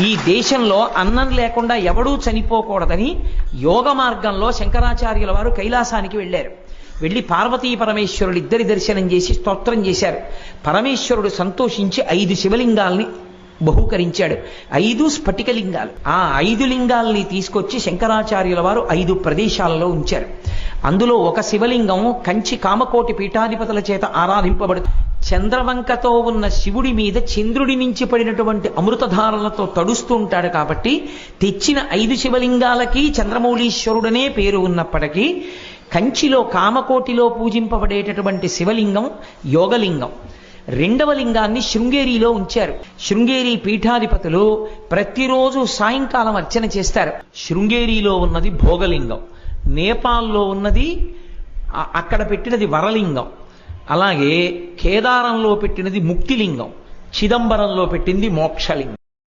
ఈ దేశంలో అన్నం లేకుండా ఎవడూ చనిపోకూడదని యోగ మార్గంలో శంకరాచార్యుల వారు కైలాసానికి వెళ్ళారు. వెళ్ళి పార్వతీ పరమేశ్వరుడు ఇద్దరి దర్శనం చేసి స్తోత్రం చేశారు. పరమేశ్వరుడు సంతోషించి 5 శివలింగాల్ని బహూకరించాడు. 5 స్ఫటికలింగాలు. ఆ 5 లింగాల్ని తీసుకొచ్చి శంకరాచార్యుల వారు 5 ప్రదేశాలలో ఉంచారు. అందులో ఒక శివలింగం కంచి కామకోటి పీఠాధిపతుల చేత ఆరాధింపబడుతుంది. చంద్రవంకతో ఉన్న శివుడి మీద చంద్రుడి నుంచి పడినటువంటి అమృతధారలతో తడుస్తూ ఉంటాడు. కాబట్టి తెచ్చిన 5 శివలింగాలకి చంద్రమౌళీశ్వరుడనే పేరు ఉన్నప్పటికీ కంచిలో కామకోటిలో పూజింపబడేటటువంటి శివలింగం యోగలింగం. 2వ లింగాన్ని శృంగేరిలో ఉంచారు. శృంగేరి పీఠాధిపతులు ప్రతిరోజు సాయంకాలం అర్చన చేస్తారు. శృంగేరిలో ఉన్నది భోగలింగం, నేపాల్లో ఉన్నది అక్కడ పెట్టినది వరలింగం, అలాగే కేదారంలో పెట్టినది ముక్తిలింగం, చిదంబరంలో పెట్టింది మోక్షలింగం.